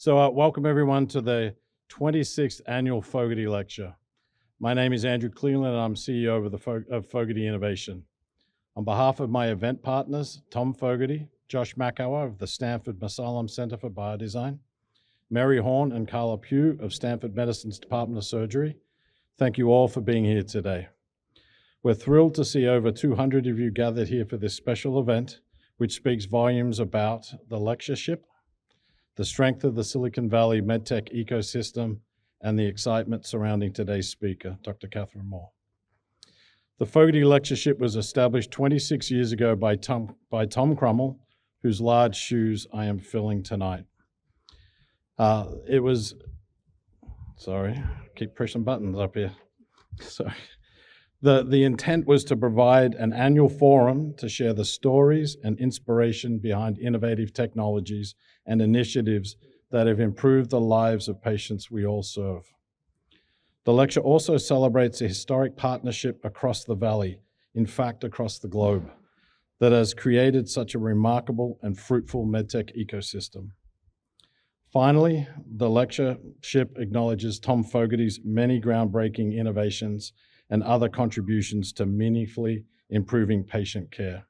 Welcome everyone to the 26th Annual Fogarty Lecture. My name is Andrew Cleveland and I'm CEO of Fogarty Innovation. On behalf of my event partners, Tom Fogarty, Josh Makawa of the Stanford Masalam Center for Biodesign, Mary Horn and Carla Pugh of Stanford Medicine's Department of Surgery, thank you all for being here today. We're thrilled to see over 200 of you gathered here for this special event, which speaks volumes about the lectureship, the strength of the Silicon Valley medtech ecosystem, and the excitement surrounding today's speaker, Dr. Catherine Mohr. The Fogarty Lectureship was established 26 years ago by Tom Crummell, whose large shoes I am filling tonight. Keep pushing buttons up here. Sorry. The intent was to provide an annual forum to share the stories and inspiration behind innovative technologies and initiatives that have improved the lives of patients we all serve. The lecture also celebrates a historic partnership across the Valley, in fact across the globe, that has created such a remarkable and fruitful medtech ecosystem. Finally, the lectureship acknowledges Tom Fogarty's many groundbreaking innovations and other contributions to meaningfully improving patient care.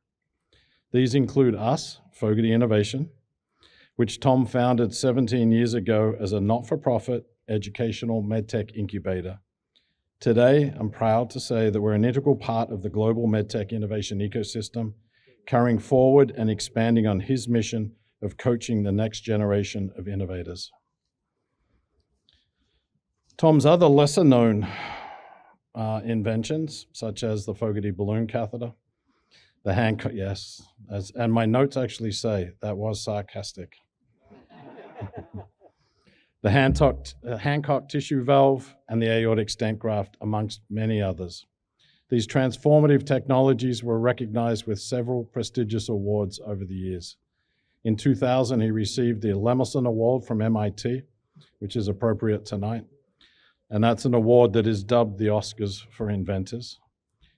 These include us, Fogarty Innovation, which Tom founded 17 years ago as a not-for-profit educational medtech incubator. Today, I'm proud to say that we're an integral part of the global medtech innovation ecosystem, carrying forward and expanding on his mission of coaching the next generation of innovators. Tom's other lesser-known inventions, such as the Fogarty balloon catheter, the Hancock, yes, and my notes actually say that was sarcastic. The Hancock tissue valve and the aortic stent graft, amongst many others. These transformative technologies were recognized with several prestigious awards over the years. In 2000, he received the Lemelson Award from MIT, which is appropriate tonight. And that's an award that is dubbed the Oscars for inventors.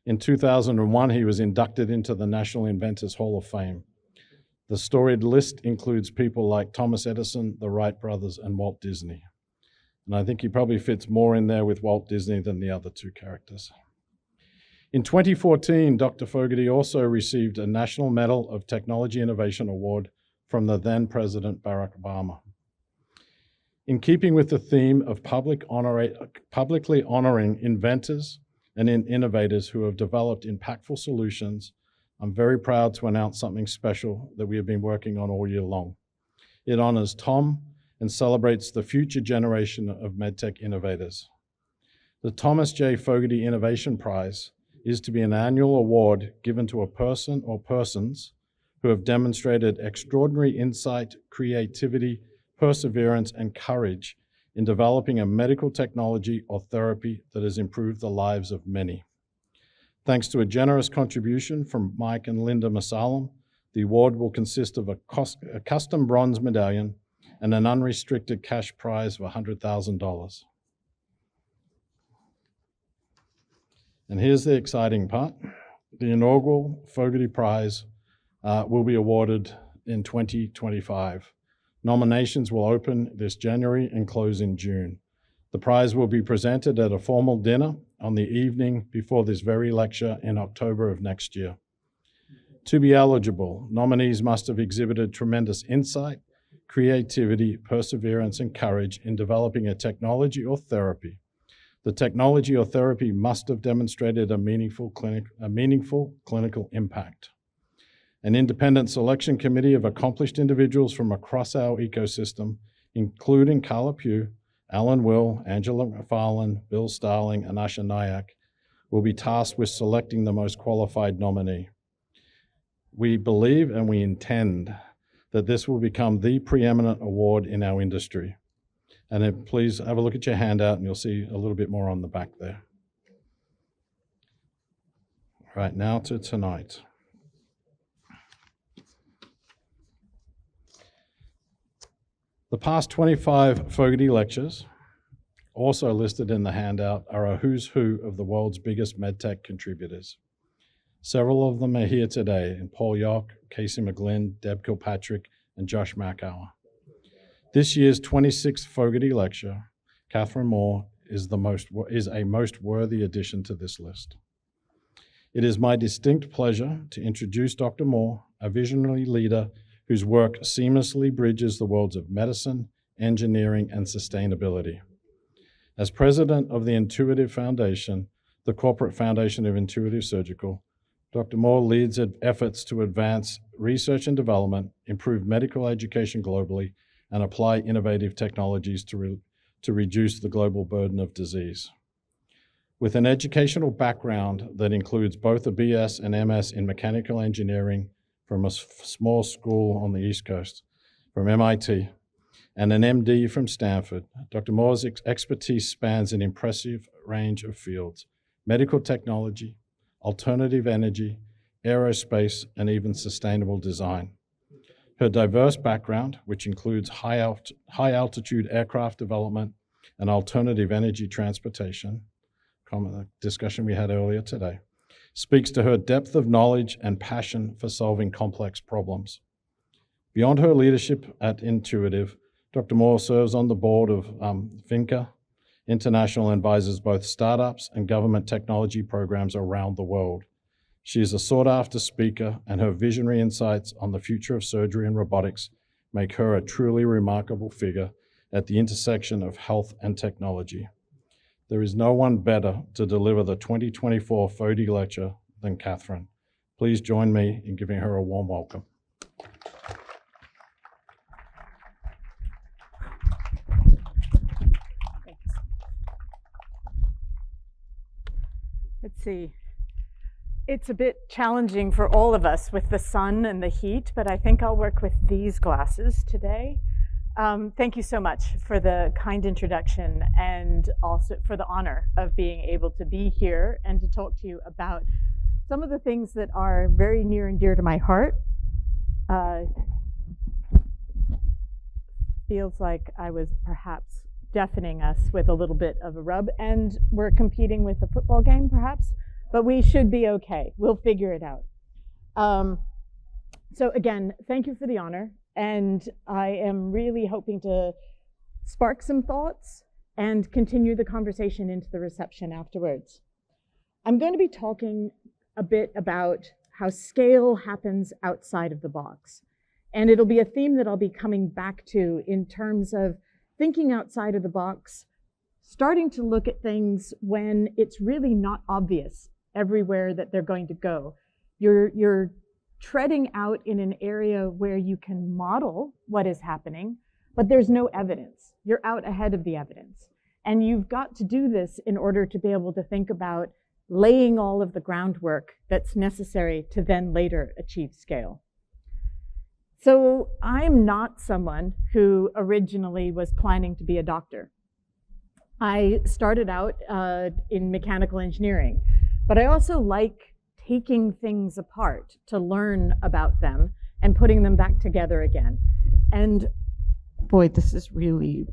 In 2001, he was inducted into the National Inventors Hall of Fame. The storied list includes people like Thomas Edison, the Wright brothers, and Walt Disney. And I think he probably fits more in there with Walt Disney than the other two characters. In 2014, Dr. Fogarty also received a National Medal of Technology Innovation Award from the then President Barack Obama. In keeping with the theme of publicly honoring inventors and innovators who have developed impactful solutions, I'm very proud to announce something special that we have been working on all year long. It honors Tom and celebrates the future generation of medtech innovators. The Thomas J. Fogarty Innovation Prize is to be an annual award given to a person or persons who have demonstrated extraordinary insight, creativity, perseverance, and courage in developing a medical technology or therapy that has improved the lives of many. Thanks to a generous contribution from Mike and Linda Masalam, the award will consist of a custom bronze medallion and an unrestricted cash prize of $100,000. And here's the exciting part. The inaugural Fogarty Prize will be awarded in 2025. Nominations will open this January and close in June. The prize will be presented at a formal dinner on the evening before this very lecture in October of next year. To be eligible, nominees must have exhibited tremendous insight, creativity, perseverance, and courage in developing a technology or therapy. The technology or therapy must have demonstrated a meaningful clinical impact. An independent selection committee of accomplished individuals from across our ecosystem, including Carla Pugh, Alan Will, Angela McFarlane, Bill Starling, and Asha Nayak, will be tasked with selecting the most qualified nominee. We believe and we intend that this will become the preeminent award in our industry. And please have a look at your handout and you'll see a little bit more on the back there. All right, now to tonight. The past 25 Fogarty lectures, also listed in the handout, are a who's who of the world's biggest medtech contributors. Several of them are here today, in Paul Yock, Casey McGlynn, Deb Kilpatrick, and Josh Makawa. This year's 26th Fogarty Lecture, Catherine Mohr, is a most worthy addition to this list. It is my distinct pleasure to introduce Dr. Mohr, a visionary leader whose work seamlessly bridges the worlds of medicine, engineering, and sustainability. As president of the Intuitive Foundation, the corporate foundation of Intuitive Surgical, Dr. Mohr leads efforts to advance research and development, improve medical education globally, and apply innovative technologies to reduce the global burden of disease. With an educational background that includes both a BS and MS in mechanical engineering from a small school on the East Coast, from MIT, and an MD from Stanford, Dr. Mohr's expertise spans an impressive range of fields: medical technology, alternative energy, aerospace, and even sustainable design. Her diverse background, which includes high-altitude aircraft development and alternative energy transportation, a discussion we had earlier today, speaks to her depth of knowledge and passion for solving complex problems. Beyond her leadership at Intuitive, Dr. Mohr serves on the board of FINCA International and advises both startups and government technology programs around the world. She is a sought-after speaker, and her visionary insights on the future of surgery and robotics make her a truly remarkable figure at the intersection of health and technology. There is no one better to deliver the 2024 Fogarty Lecture than Catherine. Please join me in giving her a warm welcome. Let's see. It's a bit challenging for all of us with the sun and the heat, but I think I'll work with these glasses today. Thank you so much for the kind introduction and also for the honor of being able to be here and to talk to you about some of the things that are very near and dear to my heart. Feels like I was perhaps deafening us with a little bit of a rub, and we're competing with a football game perhaps, but we should be okay. We'll figure it out. So again, thank you for the honor, and I am really hoping to spark some thoughts and continue the conversation into the reception afterwards. I'm going to be talking a bit about how scale happens outside of the box, and it'll be a theme that I'll be coming back to in terms of thinking outside of the box, starting to look at things when it's really not obvious everywhere that they're going to go. You're treading out in an area where you can model what is happening, but there's no evidence. You're out ahead of the evidence. And you've got to do this in order to be able to think about laying all of the groundwork that's necessary to then later achieve scale. So I'm not someone who originally was planning to be a doctor. I started out in mechanical engineering, but I also like taking things apart to learn about them and putting them back together again. And boy, this is really,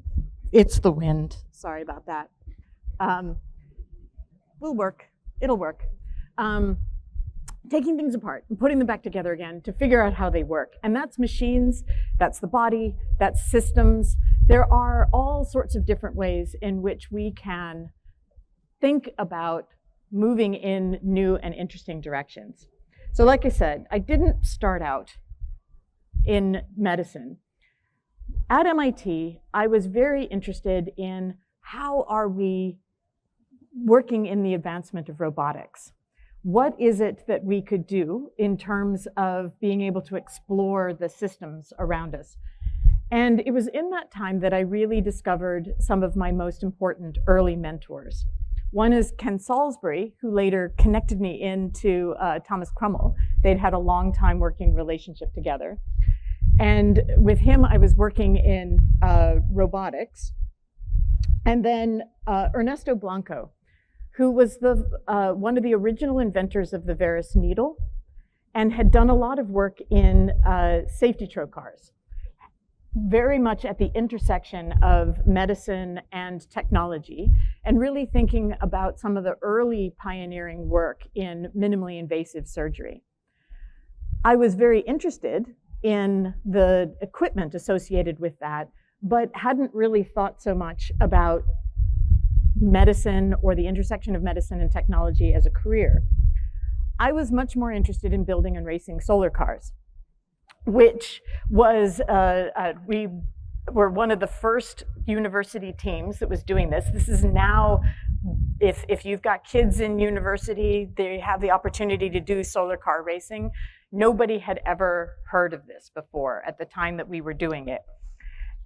it's the wind. Sorry about that. Will work, it'll work. Taking things apart and putting them back together again to figure out how they work. And that's machines, that's the body, that's systems. There are all sorts of different ways in which we can think about moving in new and interesting directions. So like I said, I didn't start out in medicine. At MIT, I was very interested in how are we working in the advancement of robotics. What is it that we could do in terms of being able to explore the systems around us? And it was in that time that I really discovered some of my most important early mentors. One is Ken Salisbury, who later connected me into Thomas Krummel. They'd had a long time working relationship together. And with him, I was working in robotics. And then Ernesto Blanco, who was one of the original inventors of the Veris needle and had done a lot of work in safety trocar cars, very much at the intersection of medicine and technology, and really thinking about some of the early pioneering work in minimally invasive surgery. I was very interested in the equipment associated with that, but hadn't really thought so much about medicine or the intersection of medicine and technology as a career. I was much more interested in building and racing solar cars, which was, we were one of the first university teams that was doing this. This is now, if you've got kids in university, they have the opportunity to do solar car racing. Nobody had ever heard of this before at the time that we were doing it.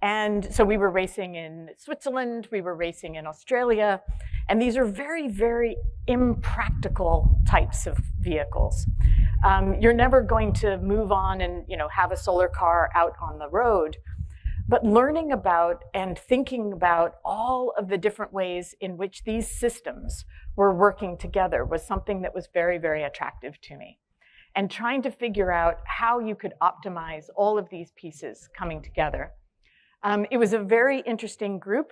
And so we were racing in Switzerland, we were racing in Australia, and these are very, very impractical types of vehicles. You're never going to move on and have a solar car out on the road, but learning about and thinking about all of the different ways in which these systems were working together was something that was very, very attractive to me. And trying to figure out how you could optimize all of these pieces coming together. It was a very interesting group.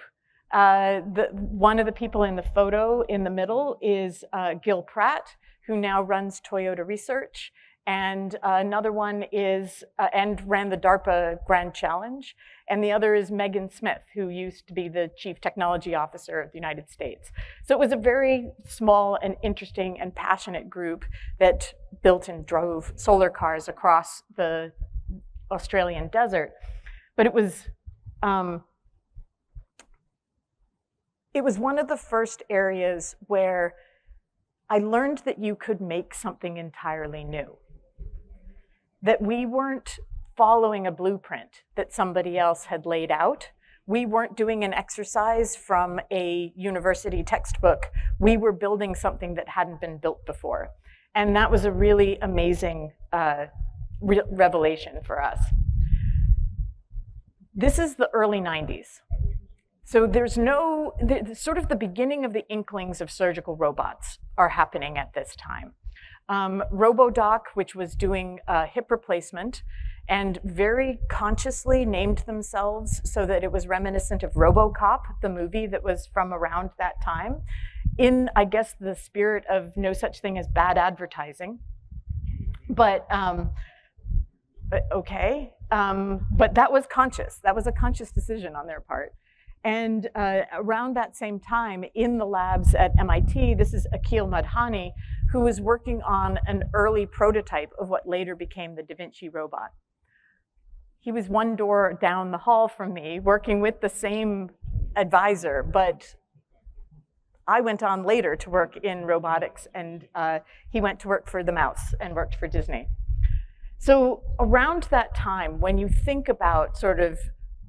One of the people in the photo in the middle is Gil Pratt, who now runs Toyota Research. And another one is, and ran the DARPA Grand Challenge. And the other is Megan Smith, who used to be the Chief Technology Officer of the United States. So it was a very small and interesting and passionate group that built and drove solar cars across the Australian desert. But it was one of the first areas where I learned that you could make something entirely new. That we weren't following a blueprint that somebody else had laid out. We weren't doing an exercise from a university textbook. We were building something that hadn't been built before. And that was a really amazing revelation for us. This is the early 90s. So there's sort of the beginning of the inklings of surgical robots are happening at this time. RoboDoc, which was doing hip replacement, and very consciously named themselves so that it was reminiscent of RoboCop, the movie that was from around that time, in, I guess, the spirit of no such thing as bad advertising. But okay, but that was conscious. That was a conscious decision on their part. And around that same time, in the labs at MIT, this is Akhil Madhani, who was working on an early prototype of what later became the Da Vinci robot. He was one door down the hall from me, working with the same advisor, but I went on later to work in robotics, and he went to work for the mouse and worked for Disney. So around that time, when you think about sort of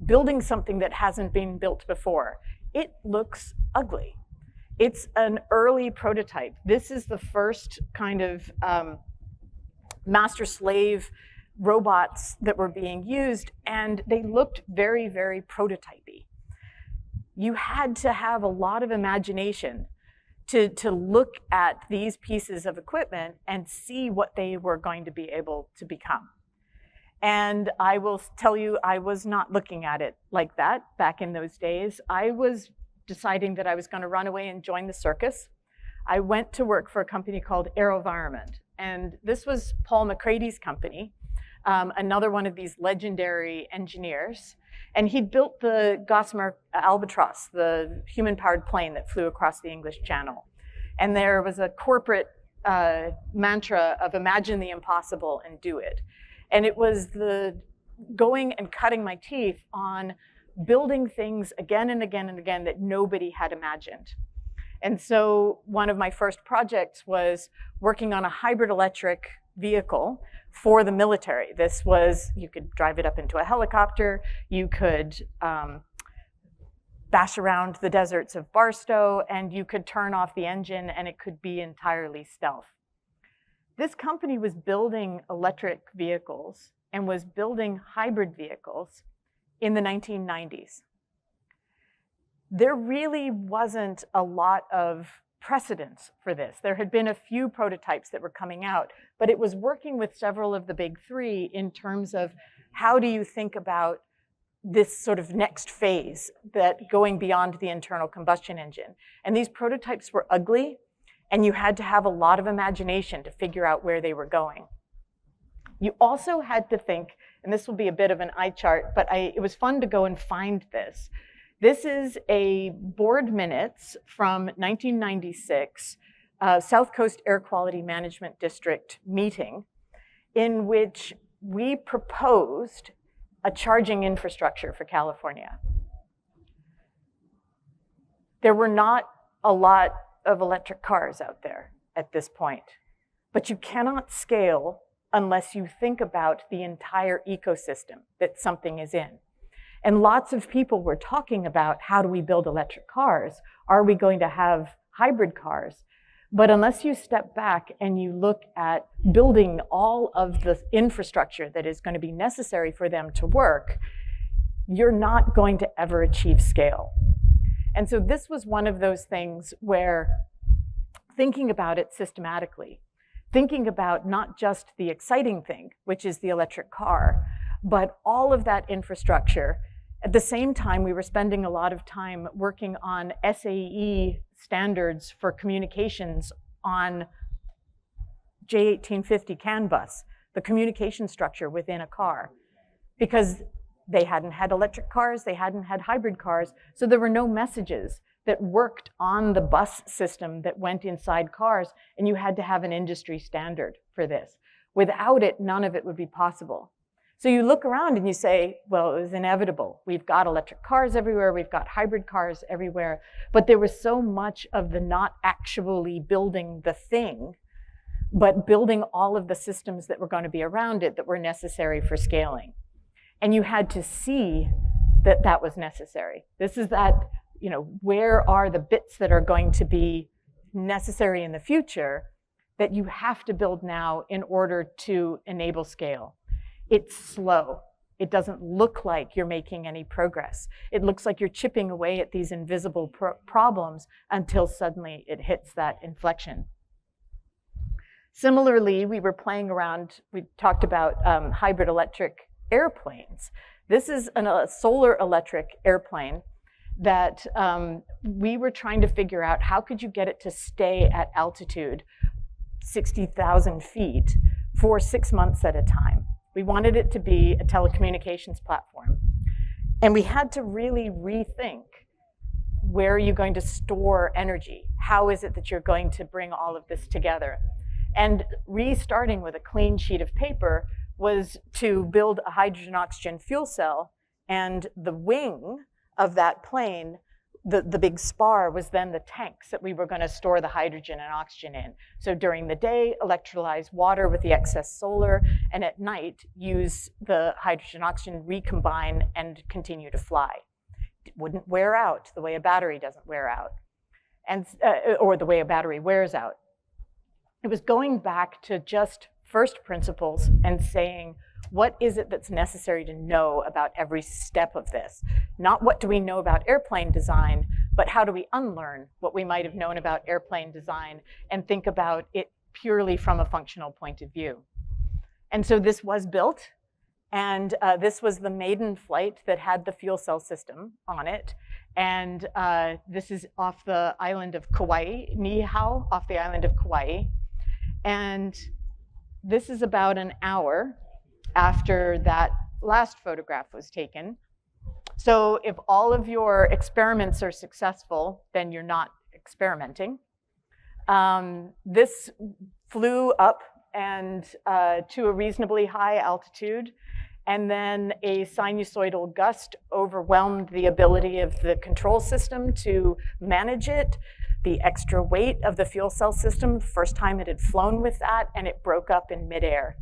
building something that hasn't been built before, it looks ugly. It's an early prototype. This is the first kind of master-slave robots that were being used, and they looked very, very prototypey. You had to have a lot of imagination to look at these pieces of equipment and see what they were going to be able to become. And I will tell you, I was not looking at it like that back in those days. I was deciding that I was going to run away and join the circus. I went to work for a company called AeroVironment. And this was Paul McCrady's company, another one of these legendary engineers. And he'd built the Gossamer Albatross, the human-powered plane that flew across the English Channel. And there was a corporate mantra of imagine the impossible and do it. And it was the going and cutting my teeth on building things again and again and again that nobody had imagined. And so one of my first projects was working on a hybrid electric vehicle for the military. This was, you could drive it up into a helicopter, you could bash around the deserts of Barstow, and you could turn off the engine and it could be entirely stealth. This company was building electric vehicles and was building hybrid vehicles in the 1990s. There really wasn't a lot of precedence for this. There had been a few prototypes that were coming out, but it was working with several of the big three in terms of how do you think about this sort of next phase that going beyond the internal combustion engine. And these prototypes were ugly, and you had to have a lot of imagination to figure out where they were going. You also had to think and this will be a bit of an eye chart, but it was fun to go and find this. This is a board minutes from 1996 South Coast Air Quality Management District meeting, in which we proposed a charging infrastructure for California. There were not a lot of electric cars out there at this point, but you cannot scale unless you think about the entire ecosystem that something is in. And lots of people were talking about, how do we build electric cars? Are we going to have hybrid cars? But unless you step back and you look at building all of the infrastructure that is going to be necessary for them to work, you're not going to ever achieve scale. And so this was one of those things where thinking about it systematically, thinking about not just the exciting thing, which is the electric car, but all of that infrastructure. At the same time, we were spending a lot of time working on SAE standards for communications on J1850 CAN bus, the communication structure within a car, because they hadn't had electric cars, they hadn't had hybrid cars, so there were no messages that worked on the bus system that went inside cars, and you had to have an industry standard for this. Without it, none of it would be possible. So you look around and you say, well, it was inevitable. We've got electric cars everywhere, we've got hybrid cars everywhere, but there was so much of the not actually building the thing, but building all of the systems that were going to be around it that were necessary for scaling. And you had to see that that was necessary. This is that, you know, where are the bits that are going to be necessary in the future that you have to build now in order to enable scale. It's slow. It doesn't look like you're making any progress. It looks like you're chipping away at these invisible problems until suddenly it hits that inflection. Similarly, we were playing around, we talked about hybrid electric airplanes. This is a solar electric airplane that we were trying to figure out how could you get it to stay at altitude 60,000 feet for 6 months at a time. We wanted it to be a telecommunications platform. And we had to really rethink, where are you going to store energy? How is it that you're going to bring all of this together? And restarting with a clean sheet of paper was to build a hydrogen-oxygen fuel cell, and the wing of that plane, the big spar, was then the tanks that we were going to store the hydrogen and oxygen in. So during the day, electrolyze water with the excess solar, and at night, use the hydrogen oxygen, recombine, and continue to fly. It wouldn't wear out the way a battery doesn't wear out, and or the way a battery wears out. It was going back to just first principles and saying, what is it that's necessary to know about every step of this? Not what do we know about airplane design, but how do we unlearn what we might have known about airplane design and think about it purely from a functional point of view. And so this was built, and this was the maiden flight that had the fuel cell system on it. And this is off the island of Kauai, Niihau, off the island of Kauai. And this is about an hour after that last photograph was taken. So if all of your experiments are successful, then you're not experimenting. This flew up and to a reasonably high altitude, and then a sinusoidal gust overwhelmed the ability of the control system to manage it. The extra weight of the fuel cell system, the first time it had flown with that, and it broke up in midair.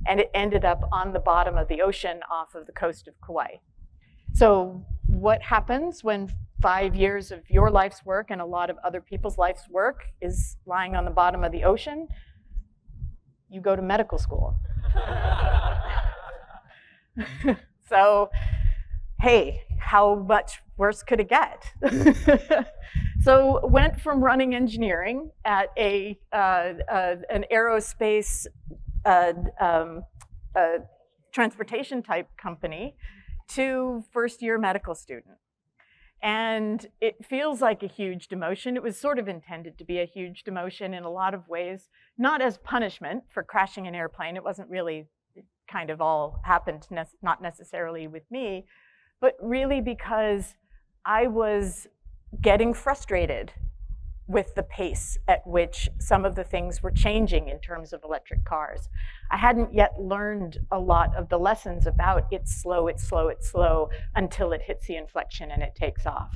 And it ended up on the bottom of the ocean off of the coast of Kauai. So what happens when 5 years of your life's work and a lot of other people's life's work is lying on the bottom of the ocean? You go to medical school. So, hey, how much worse could it get? So went from running engineering at an aerospace transportation type company to first-year medical student. And it feels like a huge demotion. It was sort of intended to be a huge demotion in a lot of ways, not as punishment for crashing an airplane. It wasn't really kind of all happened, not necessarily with me, but really because I was getting frustrated with the pace at which some of the things were changing in terms of electric cars. I hadn't yet learned a lot of the lessons about it's slow, it's slow, it's slow, until it hits the inflection and it takes off.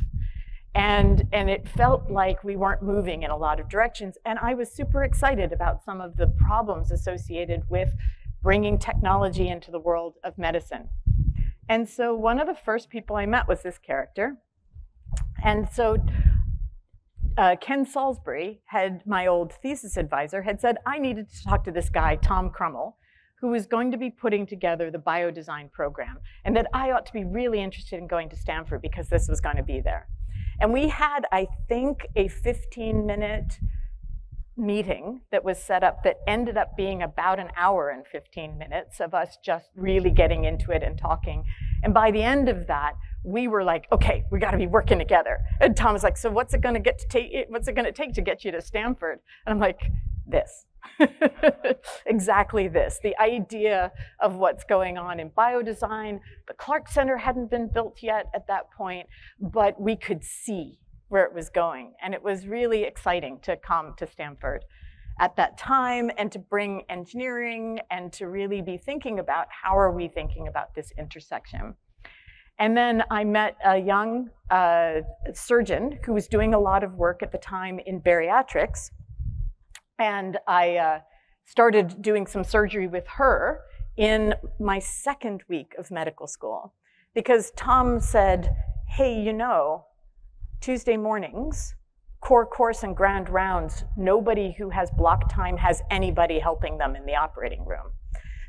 And it felt like we weren't moving in a lot of directions. And I was super excited about some of the problems associated with bringing technology into the world of medicine. And so one of the first people I met was this character. And so Ken Salisbury, my old thesis advisor, had said I needed to talk to this guy, Tom Crummell, who was going to be putting together the biodesign program, and that I ought to be really interested in going to Stanford because this was going to be there. And we had, I think, a 15-minute meeting that was set up that ended up being about an hour and 15 minutes of us just really getting into it and talking. And by the end of that, we were like, okay, we got to be working together. And Tom was like, so what's it going to take to get you to Stanford? And I'm like, this. Exactly this. The idea of what's going on in biodesign. The Clark Center hadn't been built yet at that point, but we could see where it was going. And it was really exciting to come to Stanford at that time and to bring engineering and to really be thinking about how are we thinking about this intersection. And then I met a young surgeon who was doing a lot of work at the time in bariatrics. And I started doing some surgery with her in my second week of medical school. Because Tom said, hey, you know, Tuesday mornings, core course and grand rounds, nobody who has block time has anybody helping them in the operating room.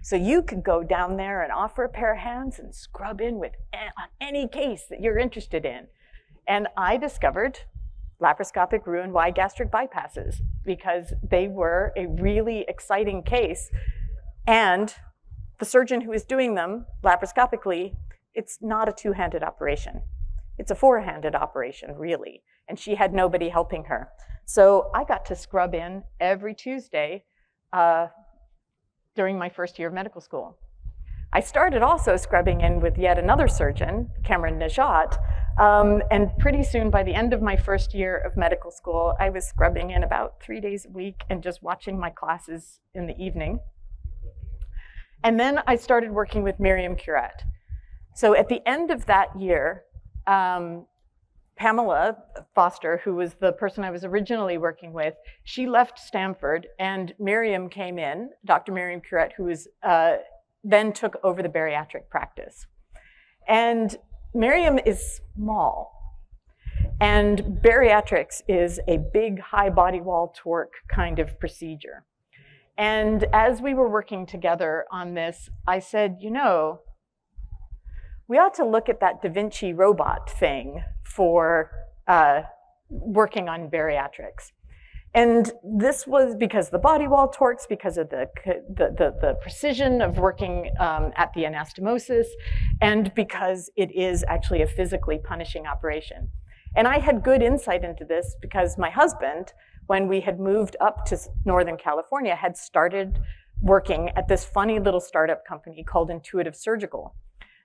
So you could go down there and offer a pair of hands and scrub in with any case that you're interested in. And I discovered laparoscopic Roux-en-Y gastric bypasses because they were a really exciting case. And the surgeon who was doing them laparoscopically, it's not a two-handed operation. It's a four-handed operation, really. And she had nobody helping her. So I got to scrub in every Tuesday during my first year of medical school. I started also scrubbing in with yet another surgeon, Cameron Najat, and pretty soon, by the end of my first year of medical school, I was scrubbing in about 3 days a week and just watching my classes in the evening. And then I started working with Miriam Curet. So at the end of that year, Pamela Foster, who was the person I was originally working with, she left Stanford, and Miriam came in, Dr. Miriam Curet, who was, then took over the bariatric practice. And Miriam is small, and bariatrics is a big, high body wall torque kind of procedure. And as we were working together on this, I said, you know, we ought to look at that Da Vinci robot thing for working on bariatrics. And this was because the body wall torques, because of the precision of working at the anastomosis, and because it is actually a physically punishing operation. And I had good insight into this because my husband, when we had moved up to Northern California, had started working at this funny little startup company called Intuitive Surgical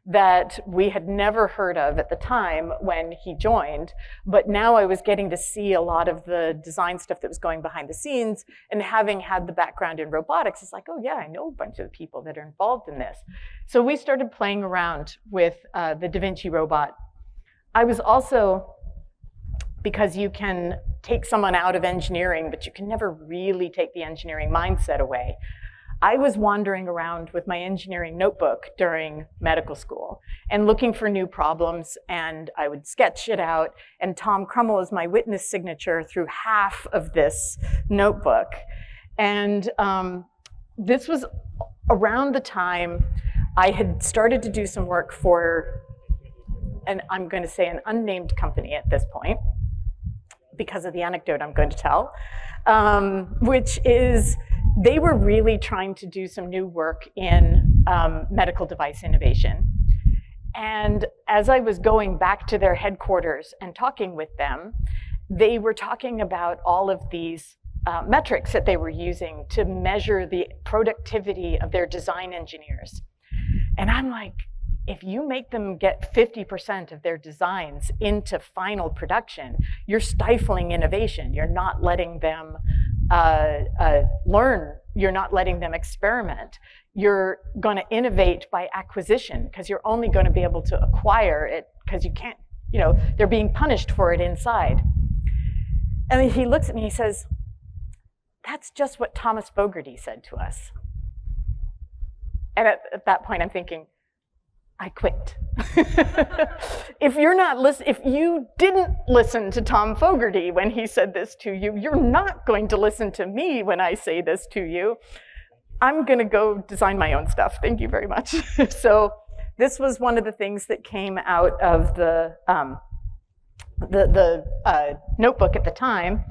that we had never heard of at the time when he joined, but now I was getting to see a lot of the design stuff that was going behind the scenes, and having had the background in robotics, it's like, oh yeah, I know a bunch of the people that are involved in this. So we started playing around with the Da Vinci robot. I was also, because you can take someone out of engineering, but you can never really take the engineering mindset away, I was wandering around with my engineering notebook during medical school and looking for new problems, and I would sketch it out, and Tom Crummell is my witness signature through half of this notebook. And this was around the time I had started to do some work for, and I'm going to say an unnamed company at this point, because of the anecdote I'm going to tell, which is they were really trying to do some new work in medical device innovation. And as I was going back to their headquarters and talking with them, they were talking about all of these metrics that they were using to measure the productivity of their design engineers. And I'm like, if you make them get 50% of their designs into final production, you're stifling innovation. You're not letting them learn. You're not letting them experiment. You're going to innovate by acquisition, because you're only going to be able to acquire it because you can't, they're being punished for it inside. And he looks at me, he says, that's just what Thomas Fogarty said to us. And at that point, I'm thinking, I quit. If you didn't listen to Tom Fogarty when he said this to you, you're not going to listen to me when I say this to you. I'm going to go design my own stuff. Thank you very much. So this was one of the things that came out of the notebook at the time.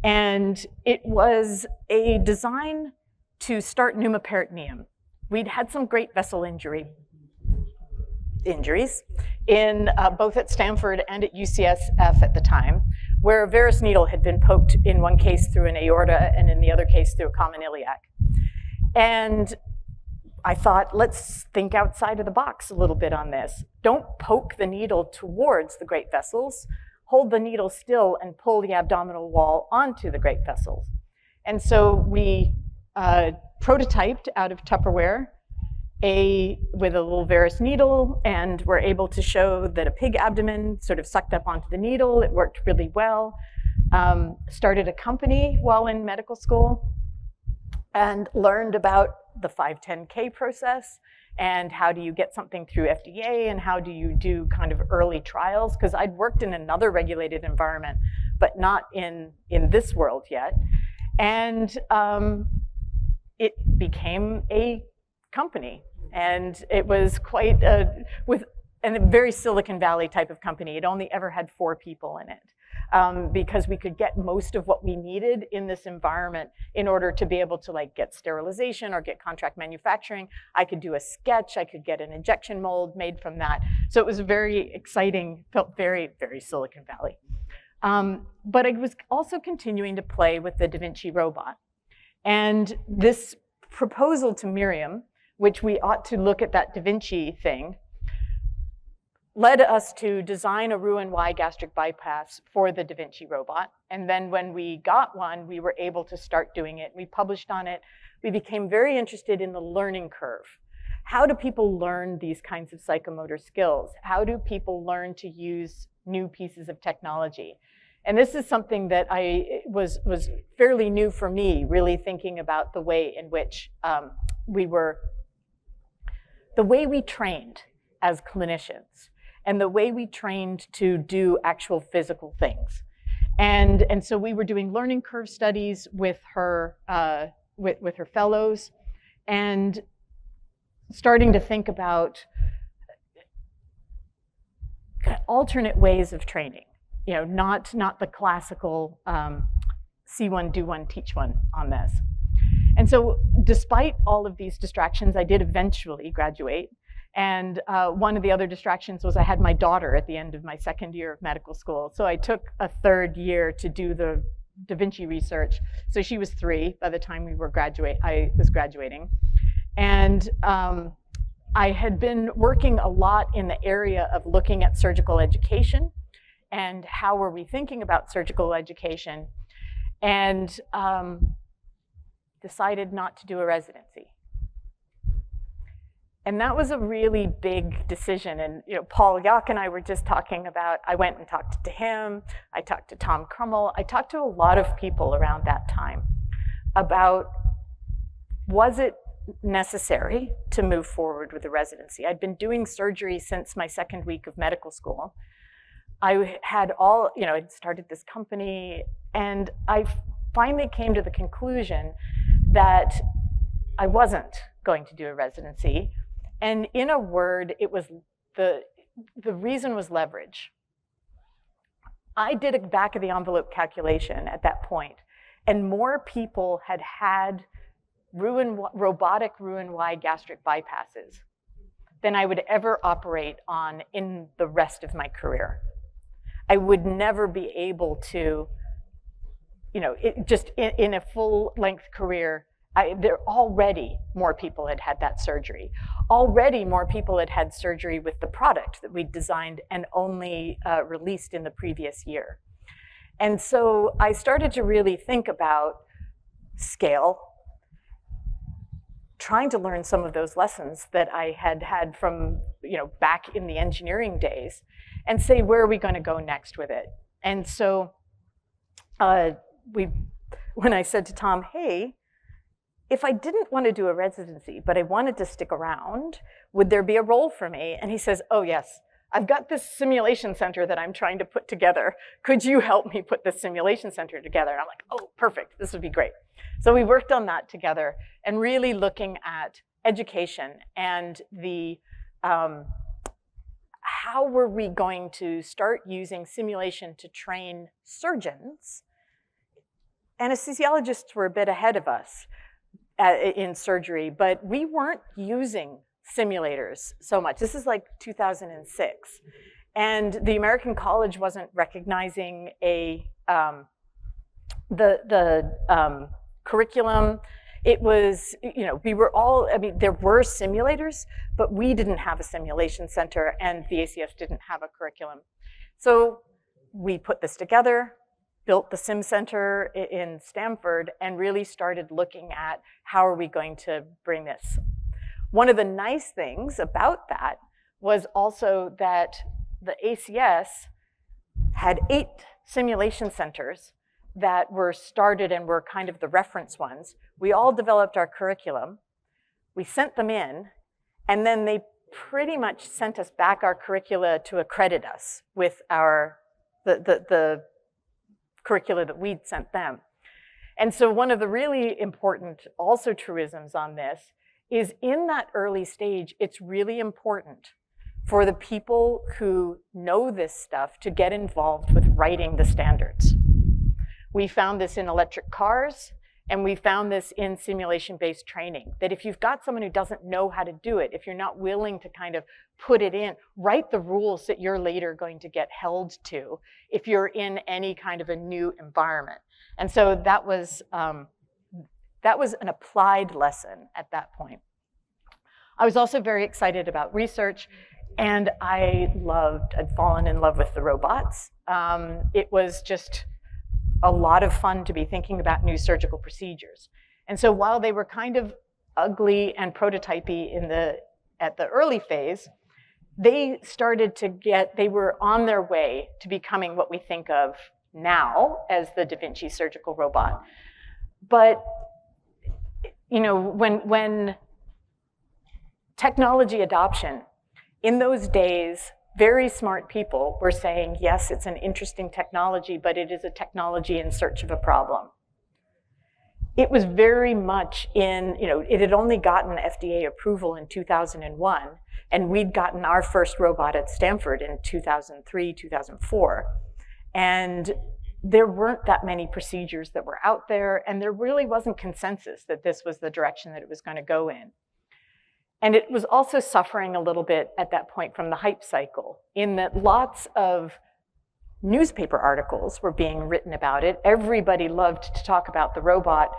And it was a design to start pneumoperitoneum. We'd had some great vessel injuries in both at Stanford and at UCSF at the time, where a varus needle had been poked in one case through an aorta and in the other case through a common iliac. And I thought, let's think outside of the box a little bit on this. Don't poke the needle towards the great vessels. Hold the needle still and pull the abdominal wall onto the great vessels. And so we prototyped out of Tupperware with a little varus needle, and were able to show that a pig abdomen sort of sucked up onto the needle. It worked really well. Started a company while in medical school and learned about the 510K process and how do you get something through FDA and how do you do kind of early trials, because I'd worked in another regulated environment, but not in this world yet. And it became a company. And it was quite a very Silicon Valley type of company. It only ever had 4 people in it, because we could get most of what we needed in this environment in order to be able to get sterilization or get contract manufacturing. I could do a sketch, I could get an injection mold made from that. So it was very exciting, felt very, very Silicon Valley. But I was also continuing to play with the Da Vinci robot. And this proposal to Miriam, which we ought to look at that Da Vinci thing, led us to design a Roux-en-Y gastric bypass for the Da Vinci robot. And then when we got one, we were able to start doing it. We published on it. We became very interested in the learning curve. How do people learn these kinds of psychomotor skills? How do people learn to use new pieces of technology? And this is something that was fairly new for me, really thinking about the way in which the way we trained as clinicians and the way we trained to do actual physical things. And so we were doing learning curve studies with her fellows and starting to think about alternate ways of training. Not the classical see one, do one, teach one on this. And so despite all of these distractions, I did eventually graduate. And one of the other distractions was I had my daughter at the end of my second year of medical school. So I took a third year to do the Da Vinci research. So she was 3 by the time I was graduating. And I had been working a lot in the area of looking at surgical education and how were we thinking about surgical education, and decided not to do a residency. And that was a really big decision. And Paul Yock and I were just talking about, I went and talked to him, I talked to Tom Krummel, I talked to a lot of people around that time about, was it necessary to move forward with the residency? I'd been doing surgery since my second week of medical school. I had I'd started this company, and I finally came to the conclusion that I wasn't going to do a residency. And in a word, it was the reason was leverage. I did a back of the envelope calculation at that point, and more people had robotic Roux-en-Y gastric bypasses than I would ever operate on in the rest of my career. I would never be able to just in a full-length career, there already more people had had that surgery. Already more people had had surgery with the product that we designed and only released in the previous year. And so I started to really think about scale, trying to learn some of those lessons that I had had from, back in the engineering days, and say, where are we going to go next with it? And so when I said to Tom, hey, if I didn't want to do a residency, but I wanted to stick around, would there be a role for me? And he says, oh yes, I've got this simulation center that I'm trying to put together. Could you help me put this simulation center together? And I'm like, oh, perfect, this would be great. So we worked on that together and really looking at education and the, how were we going to start using simulation to train surgeons? Anesthesiologists were a bit ahead of us in surgery, but we weren't using simulators so much. This is like 2006. And the American College wasn't recognizing the curriculum. It was, we were all, there were simulators, but we didn't have a simulation center and the ACS didn't have a curriculum. So we put this together, built the Sim Center in Stanford, and really started looking at how are we going to bring this. One of the nice things about that was also that the ACS had 8 simulation centers that were started and were kind of the reference ones. We all developed our curriculum, we sent them in, and then they pretty much sent us back our curricula to accredit us with the curricula that we'd sent them. And so one of the really important also truisms on this is in that early stage, it's really important for the people who know this stuff to get involved with writing the standards. We found this in electric cars, and we found this in simulation-based training, that if you've got someone who doesn't know how to do it, if you're not willing to kind of put it in, write the rules that you're later going to get held to if you're in any kind of a new environment. And so that was an applied lesson at that point. I was also very excited about research, and I'd fallen in love with the robots. It was just a lot of fun to be thinking about new surgical procedures. And so while they were kind of ugly and prototypey at the early phase, they were on their way to becoming what we think of now as the Da Vinci surgical robot. But, when technology adoption, in those days, very smart people were saying, yes, it's an interesting technology, but it is a technology in search of a problem. It was very much it had only gotten FDA approval in 2001, and we'd gotten our first robot at Stanford in 2003, 2004. And there weren't that many procedures that were out there, and there really wasn't consensus that this was the direction that it was going to go in. And it was also suffering a little bit at that point from the hype cycle, in that lots of newspaper articles were being written about it. Everybody loved to talk about the robot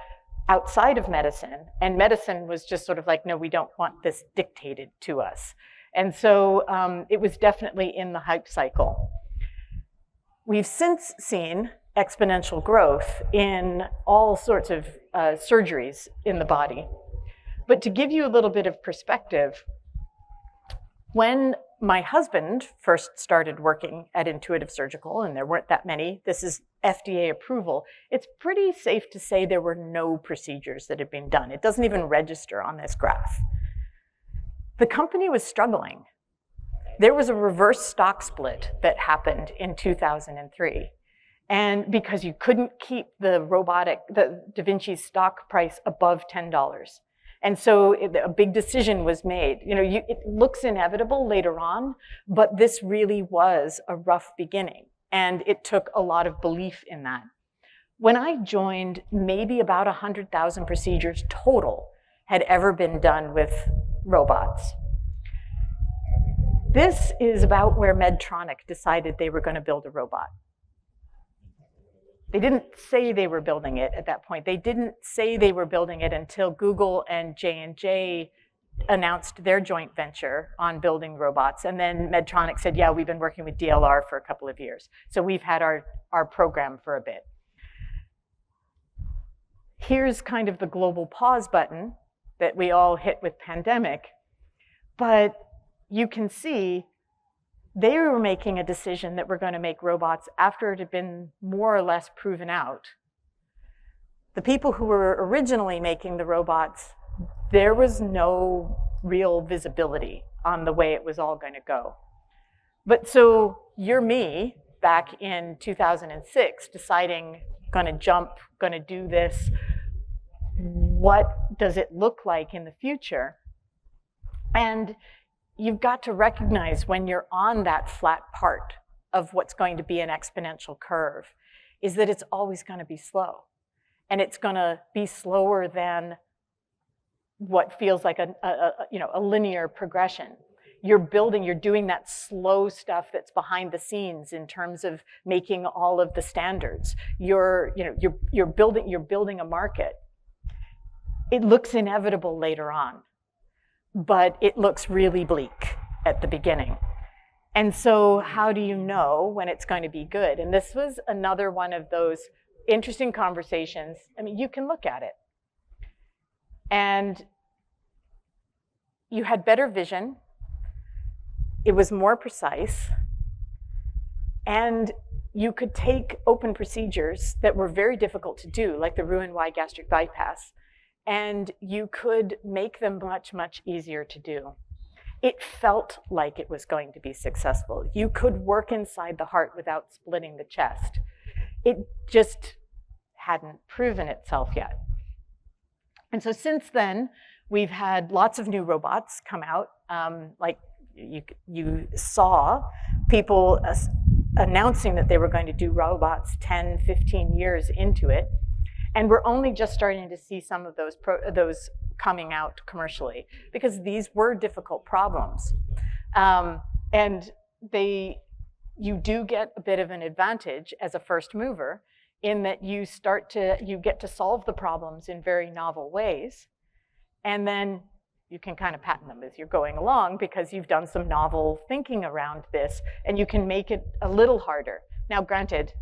outside of medicine, and medicine was just sort of like, no, we don't want this dictated to us. And so it was definitely in the hype cycle. We've since seen exponential growth in all sorts of surgeries in the body. But to give you a little bit of perspective, when my husband first started working at Intuitive Surgical, and there weren't that many, this is FDA approval, it's pretty safe to say there were no procedures that had been done. It doesn't even register on this graph. The company was struggling. There was a reverse stock split that happened in 2003. And because you couldn't keep the Da Vinci's stock price above $10. And so a big decision was made. It looks inevitable later on, but this really was a rough beginning. And it took a lot of belief in that. When I joined, maybe about 100,000 procedures total had ever been done with robots. This is about where Medtronic decided they were going to build a robot. They didn't say they were building it at that point. They didn't say they were building it until Google and J&J announced their joint venture on building robots. And then Medtronic said, yeah, we've been working with DLR for a couple of years. So we've had our program for a bit. Here's kind of the global pause button that we all hit with pandemic. But you can see they were making a decision that we're going to make robots after it had been more or less proven out. The people who were originally making the robots, there was no real visibility on the way it was all going to go. But so you're me back in 2006 deciding, going to jump, going to do this. What does it look like in the future? And you've got to recognize when you're on that flat part of what's going to be an exponential curve is that it's always going to be slow. And it's going to be slower than what feels like a linear progression. You're doing that slow stuff that's behind the scenes in terms of making all of the standards. You're building a market. It looks inevitable later on, but it looks really bleak at the beginning. And so how do you know when it's going to be good? And this was another one of those interesting conversations. I mean, you can look at it. And you had better vision. It was more precise. And you could take open procedures that were very difficult to do, like the Roux-en-Y gastric bypass, and you could make them much, much easier to do. It felt like it was going to be successful. You could work inside the heart without splitting the chest. It just hadn't proven itself yet. And so since then, we've had lots of new robots come out. Like you saw people announcing that they were going to do robots 10, 15 years into it. And we're only just starting to see some of those coming out commercially because these were difficult problems. And you do get a bit of an advantage as a first mover in that you get to solve the problems in very novel ways. And then you can kind of patent them as you're going along because you've done some novel thinking around this and you can make it a little harder. Now, granted,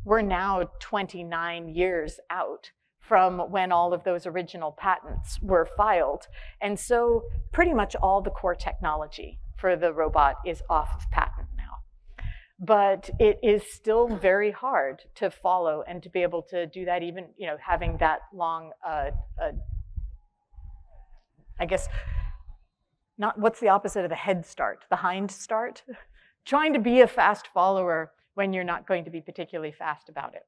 we're now 29 years out from when all of those original patents were filed. And so pretty much all the core technology for the robot is off of patent now. But it is still very hard to follow and to be able to do that even, having that long, I guess, what's the opposite of the head start? The hind start? Trying to be a fast follower when you're not going to be particularly fast about it.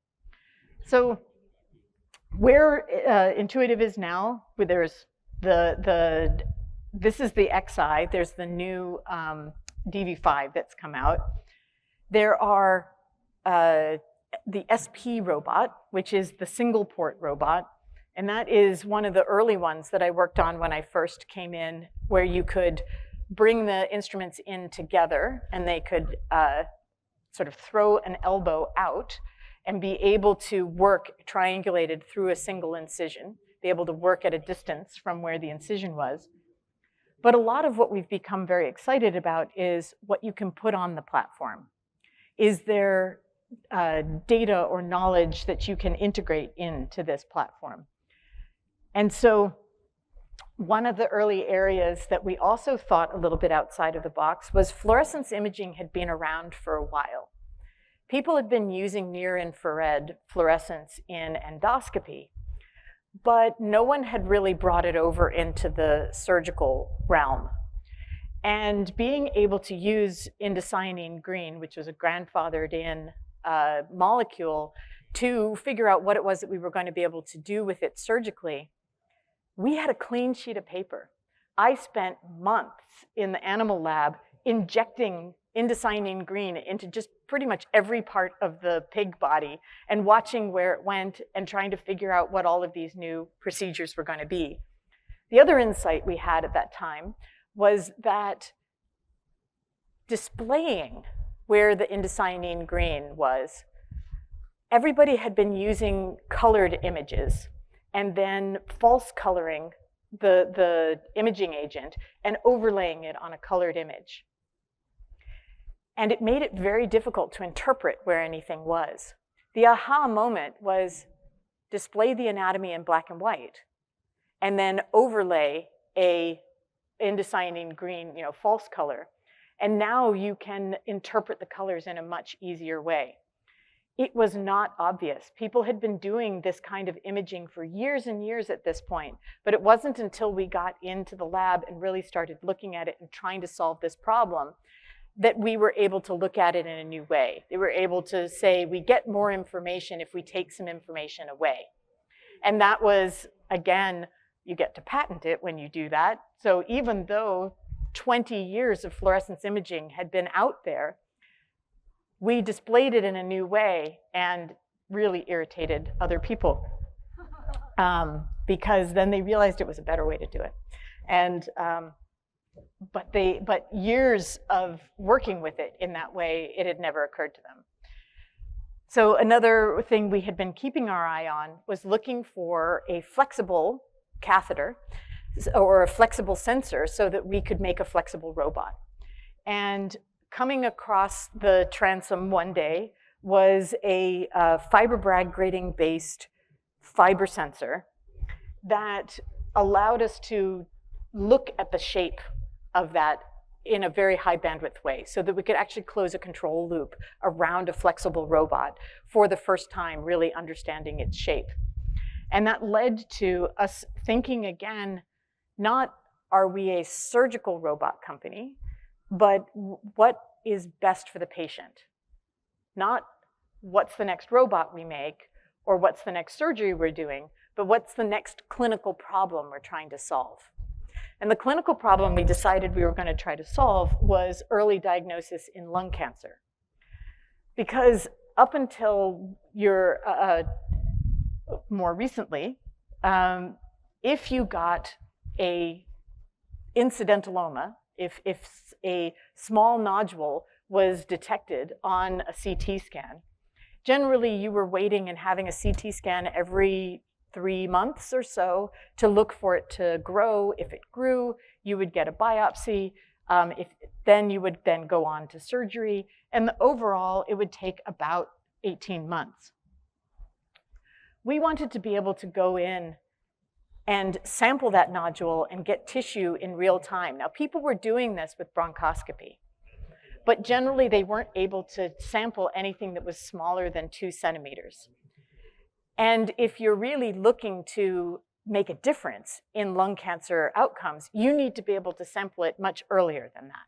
So where Intuitive is now, where there's this is the XI, there's the new DV5 that's come out. There are the SP robot, which is the single port robot. And that is one of the early ones that I worked on when I first came in, where you could bring the instruments in together and they could sort of throw an elbow out and be able to work triangulated through a single incision, be able to work at a distance from where the incision was. But a lot of what we've become very excited about is what you can put on the platform. Is there data or knowledge that you can integrate into this platform? And so one of the early areas that we also thought a little bit outside of the box was fluorescence imaging had been around for a while. People had been using near-infrared fluorescence in endoscopy, but no one had really brought it over into the surgical realm. And being able to use indocyanine green, which was a grandfathered in molecule, to figure out what it was that we were going to be able to do with it surgically, we had a clean sheet of paper. I spent months in the animal lab injecting indocyanine green into just pretty much every part of the pig body and watching where it went and trying to figure out what all of these new procedures were going to be. The other insight we had at that time was that displaying where the indocyanine green was everybody had been using colored images and then false coloring the imaging agent and overlaying it on a colored image. And it made it very difficult to interpret where anything was. The aha moment was display the anatomy in black and white and then overlay a indocyanine green, false color. And now you can interpret the colors in a much easier way. It was not obvious. People had been doing this kind of imaging for years and years at this point, but it wasn't until we got into the lab and really started looking at it and trying to solve this problem that we were able to look at it in a new way. They were able to say, we get more information if we take some information away. And that was, again, you get to patent it when you do that. So even though 20 years of fluorescence imaging had been out there, we displayed it in a new way and really irritated other people because then they realized it was a better way to do it. And but years of working with it in that way, it had never occurred to them. So another thing we had been keeping our eye on was looking for a flexible catheter or a flexible sensor so that we could make a flexible robot. And coming across the transom one day was a fiberbrag grating-based fiber sensor that allowed us to look at the shape of that in a very high bandwidth way so that we could actually close a control loop around a flexible robot for the first time, really understanding its shape. And that led to us thinking again, not are we a surgical robot company, but what is best for the patient? Not what's the next robot we make or what's the next surgery we're doing, but what's the next clinical problem we're trying to solve. And the clinical problem we decided we were going to try to solve was early diagnosis in lung cancer. Because up until more recently, if you got a incidentaloma, if a small nodule was detected on a CT scan, generally you were waiting and having a CT scan every 3 months or so to look for it to grow. If it grew, you would get a biopsy. Then you would then go on to surgery. And overall, it would take about 18 months. We wanted to be able to go in and sample that nodule and get tissue in real time. Now, people were doing this with bronchoscopy, but generally they weren't able to sample anything that was smaller than 2 centimeters. And if you're really looking to make a difference in lung cancer outcomes, you need to be able to sample it much earlier than that.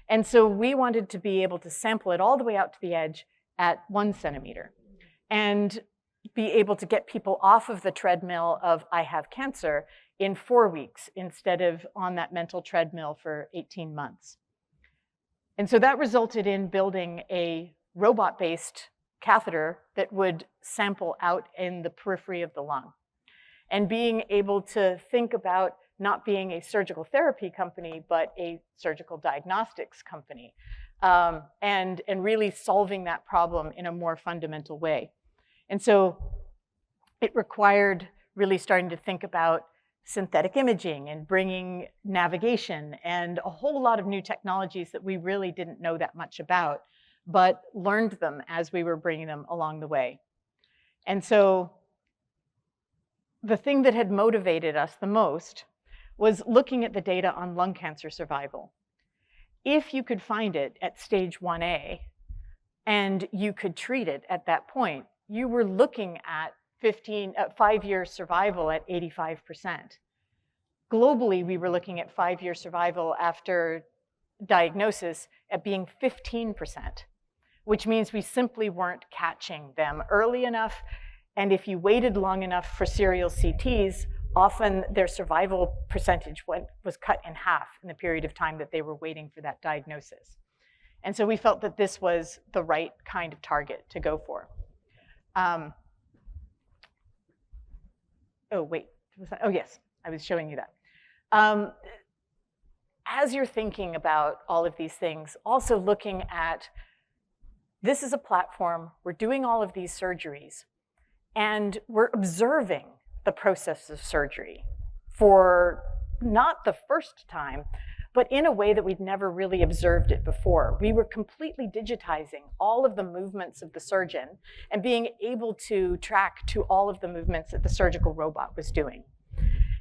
And so we wanted to be able to sample it all the way out to the edge at 1 centimeter and be able to get people off of the treadmill of I have cancer in 4 weeks instead of on that mental treadmill for 18 months. And so that resulted in building a robot-based catheter that would sample out in the periphery of the lung. And being able to think about not being a surgical therapy company, but a surgical diagnostics company, and really solving that problem in a more fundamental way. And so it required really starting to think about synthetic imaging and bringing navigation and a whole lot of new technologies that we really didn't know that much about, but learned them as we were bringing them along the way. And so the thing that had motivated us the most was looking at the data on lung cancer survival. If you could find it at stage 1A and you could treat it at that point, you were looking at 5-year survival at 85%. Globally, we were looking at 5-year survival after diagnosis at being 15%, which means we simply weren't catching them early enough. And if you waited long enough for serial CTs, often their survival percentage was cut in half in the period of time that they were waiting for that diagnosis. And so we felt that this was the right kind of target to go for. Oh, wait, was that? Oh, yes, I was showing you that. As you're thinking about all of these things, also looking at this is a platform, we're doing all of these surgeries, and we're observing the process of surgery for not the first time, but in a way that we'd never really observed it before. We were completely digitizing all of the movements of the surgeon and being able to track to all of the movements that the surgical robot was doing.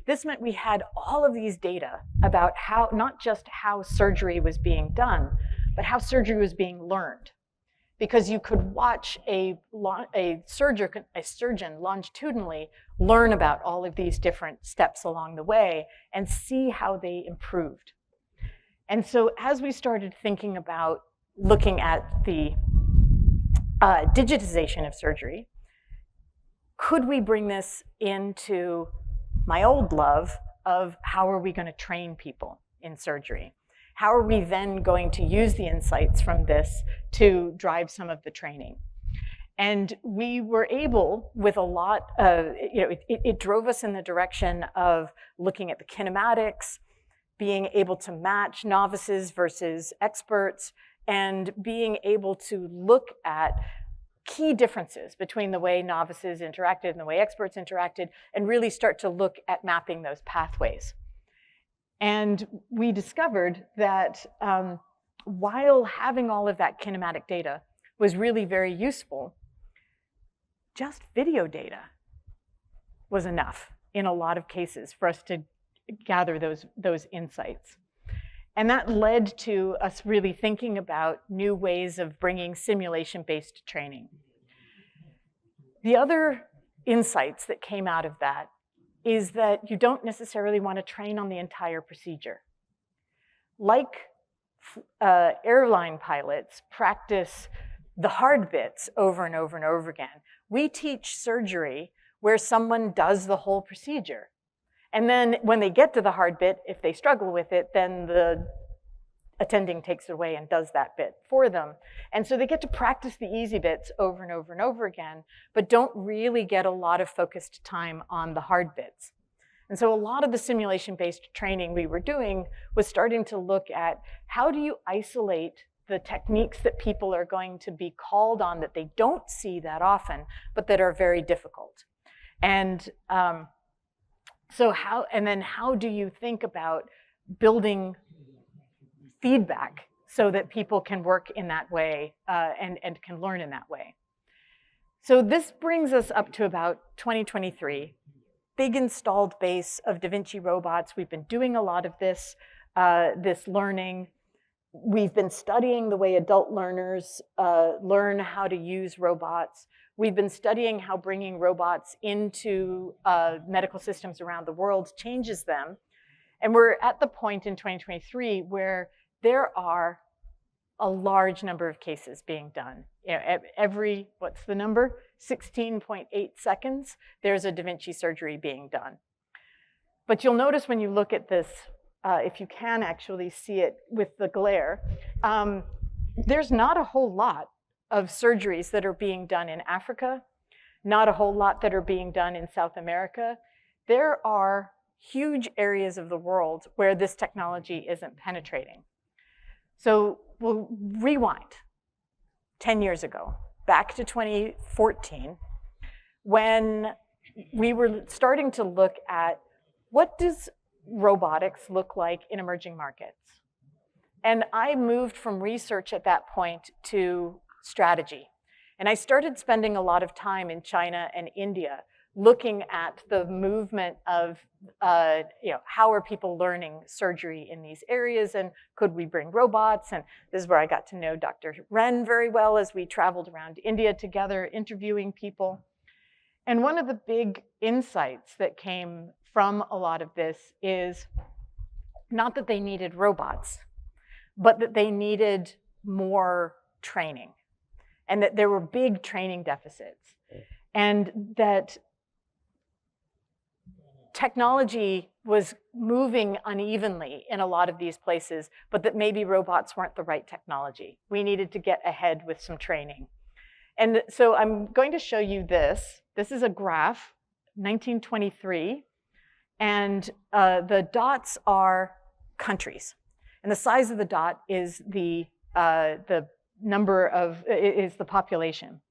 This meant we had all of these data about how, not just how surgery was being done, but how surgery was being learned. Because you could watch a surgeon longitudinally learn about all of these different steps along the way and see how they improved. And so as we started thinking about looking at the digitization of surgery, could we bring this into my old love of how are we going to train people in surgery? How are we then going to use the insights from this to drive some of the training? And we were able, with a lot of, it drove us in the direction of looking at the kinematics, being able to match novices versus experts, and being able to look at key differences between the way novices interacted and the way experts interacted, and really start to look at mapping those pathways. And we discovered that while having all of that kinematic data was really very useful, just video data was enough in a lot of cases for us to gather those insights. And that led to us really thinking about new ways of bringing simulation-based training. The other insights that came out of that is that you don't necessarily want to train on the entire procedure. Like airline pilots practice the hard bits over and over and over again, we teach surgery where someone does the whole procedure. And then when they get to the hard bit, if they struggle with it, then the attending takes it away and does that bit for them. And so they get to practice the easy bits over and over and over again, but don't really get a lot of focused time on the hard bits. And so a lot of the simulation-based training we were doing was starting to look at how do you isolate the techniques that people are going to be called on that they don't see that often, but that are very difficult. And so how do you think about building feedback so that people can work in that way and can learn in that way? So this brings us up to about 2023. Big installed base of Da Vinci robots. We've been doing a lot of this learning. We've been studying the way adult learners learn how to use robots. We've been studying how bringing robots into medical systems around the world changes them. And we're at the point in 2023 where there are a large number of cases being done. Every, what's the number? 16.8 seconds, there's a Da Vinci surgery being done. But you'll notice when you look at this, if you can actually see it with the glare, there's not a whole lot of surgeries that are being done in Africa, not a whole lot that are being done in South America. There are huge areas of the world where this technology isn't penetrating. So we'll rewind 10 years ago, back to 2014, when we were starting to look at what does robotics look like in emerging markets. And I moved from research at that point to strategy. And I started spending a lot of time in China and India looking at the movement of, how are people learning surgery in these areas, and could we bring robots? And this is where I got to know Dr. Ren very well as we traveled around India together, interviewing people. And one of the big insights that came from a lot of this is not that they needed robots, but that they needed more training, and that there were big training deficits, and that technology was moving unevenly in a lot of these places, but that maybe robots weren't the right technology. We needed to get ahead with some training. And so I'm going to show you this. This is a graph, 1923, and the dots are countries. And the size of the dot is the is the population.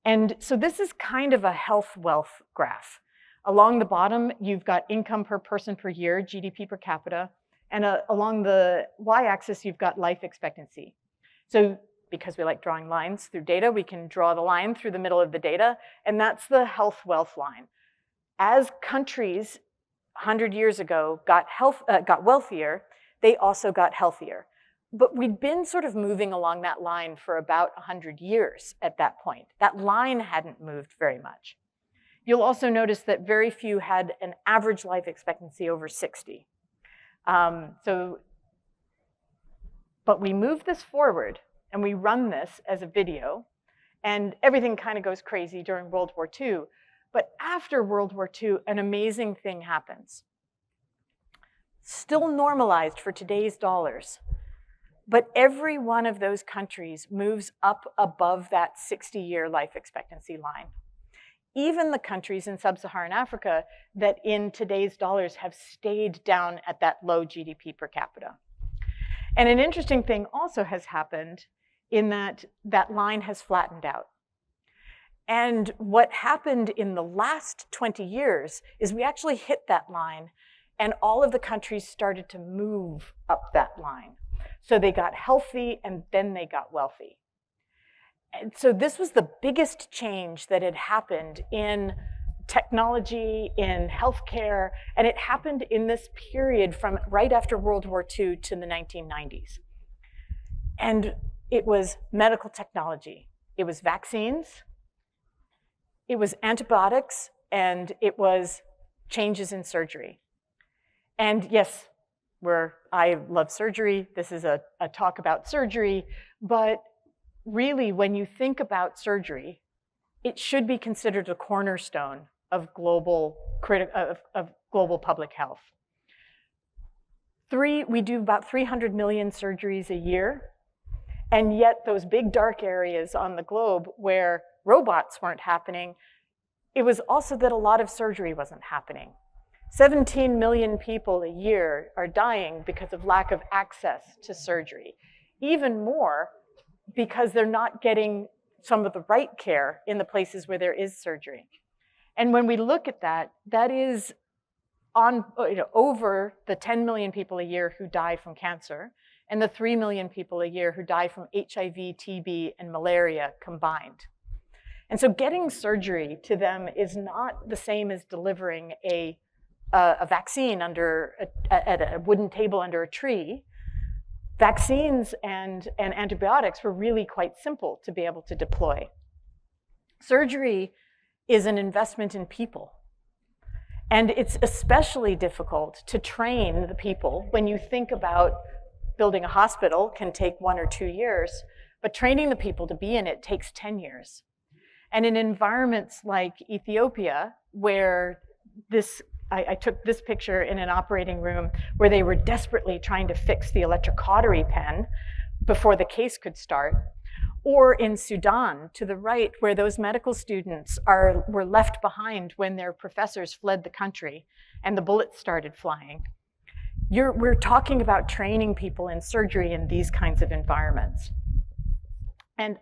And so this is kind of a health-wealth graph. Along the bottom, you've got income per person per year, GDP per capita, and along the y-axis, you've got life expectancy. So because we like drawing lines through data, we can draw the line through the middle of the data, and that's the health-wealth line. As countries 100 years ago got wealthier, they also got healthier. But we'd been sort of moving along that line for about 100 years at that point. That line hadn't moved very much. You'll also notice that very few had an average life expectancy over 60. But we move this forward, and we run this as a video, and everything kind of goes crazy during World War II. But after World War II, an amazing thing happens. Still normalized for today's dollars, but every one of those countries moves up above that 60-year life expectancy line. Even the countries in sub-Saharan Africa that in today's dollars have stayed down at that low GDP per capita. And an interesting thing also has happened in that that line has flattened out. And what happened in the last 20 years is we actually hit that line, and all of the countries started to move up that line. So they got healthy, and then they got wealthy. And so this was the biggest change that had happened in technology, in healthcare, and it happened in this period from right after World War II to the 1990s. And it was medical technology. It was vaccines, it was antibiotics, and it was changes in surgery. And yes, I love surgery. This is a talk about surgery, but really, when you think about surgery, it should be considered a cornerstone of global public health. We do about 300 million surgeries a year, and yet those big dark areas on the globe where robots weren't happening, it was also that a lot of surgery wasn't happening. 17 million people a year are dying because of lack of access to surgery. Even more because they're not getting some of the right care in the places where there is surgery. And when we look at that, that is over the 10 million people a year who die from cancer and the 3 million people a year who die from HIV, TB, and malaria combined. And so getting surgery to them is not the same as delivering a vaccine at a wooden table under a tree. Vaccines and antibiotics were really quite simple to be able to deploy. Surgery is an investment in people. And it's especially difficult to train the people when you think about building a hospital can take 1 or 2 years, but training the people to be in it takes 10 years. And in environments like Ethiopia, where I took this picture in an operating room where they were desperately trying to fix the electric cautery pen before the case could start, or in Sudan to the right, where those medical students were left behind when their professors fled the country and the bullets started flying. We're talking about training people in surgery in these kinds of environments. And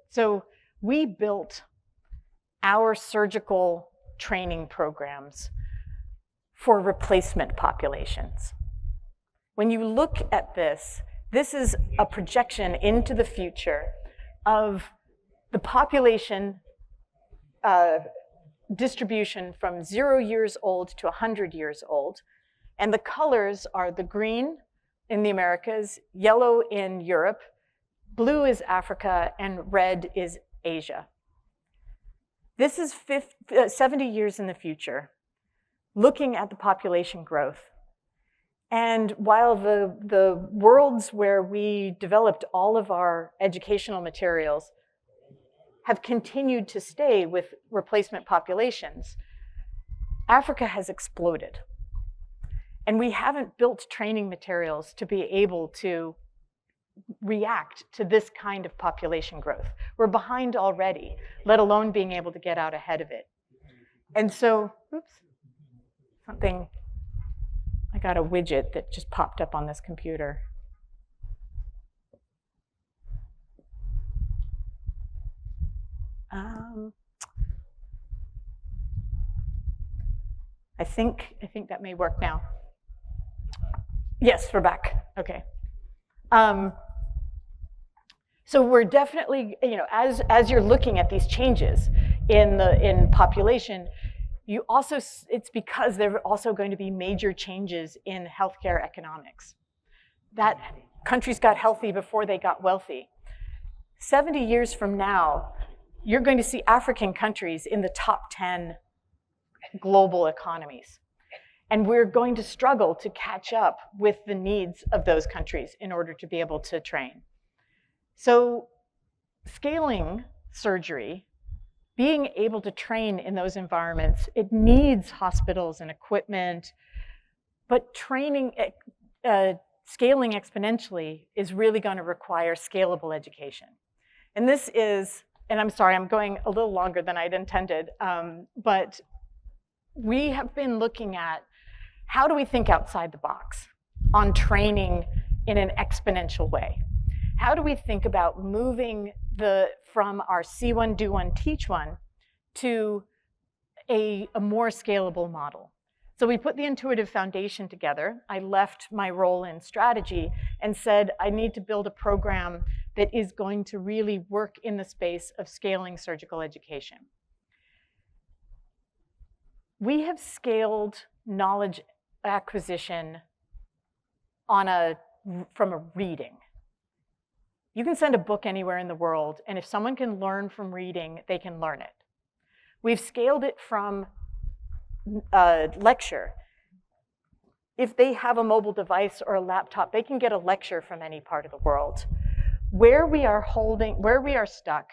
so we built our surgical training programs for replacement populations. When you look at this, this is a projection into the future of the population distribution from 0 years old to 100 years old. And the colors are the green in the Americas, yellow in Europe, blue is Africa, and red is Asia. This is 70 years in the future, looking at the population growth. And while the worlds where we developed all of our educational materials have continued to stay with replacement populations, Africa has exploded. And we haven't built training materials to be able to react to this kind of population growth. We're behind already, let alone being able to get out ahead of it. And so, I got a widget that just popped up on this computer. I think that may work now. Yes, we're back. Okay. So we're definitely, as you're looking at these changes in population, it's because there are also going to be major changes in healthcare economics. That countries got healthy before they got wealthy. 70 years from now, you're going to see African countries in the top 10 global economies. And we're going to struggle to catch up with the needs of those countries in order to be able to train. So scaling surgery, being able to train in those environments, it needs hospitals and equipment, but training, scaling exponentially is really going to require scalable education. And this is, and I'm sorry, I'm going a little longer than I'd intended, but we have been looking at how do we think outside the box on training in an exponential way? How do we think about moving from our see one, do one, teach one to a more scalable model? So we put the Intuitive Foundation together. I left my role in strategy and said, I need to build a program that is going to really work in the space of scaling surgical education. We have scaled knowledge acquisition from a reading. You can send a book anywhere in the world, and if someone can learn from reading, they can learn it. We've scaled it from lecture. If they have a mobile device or a laptop, they can get a lecture from any part of the world. Where we are stuck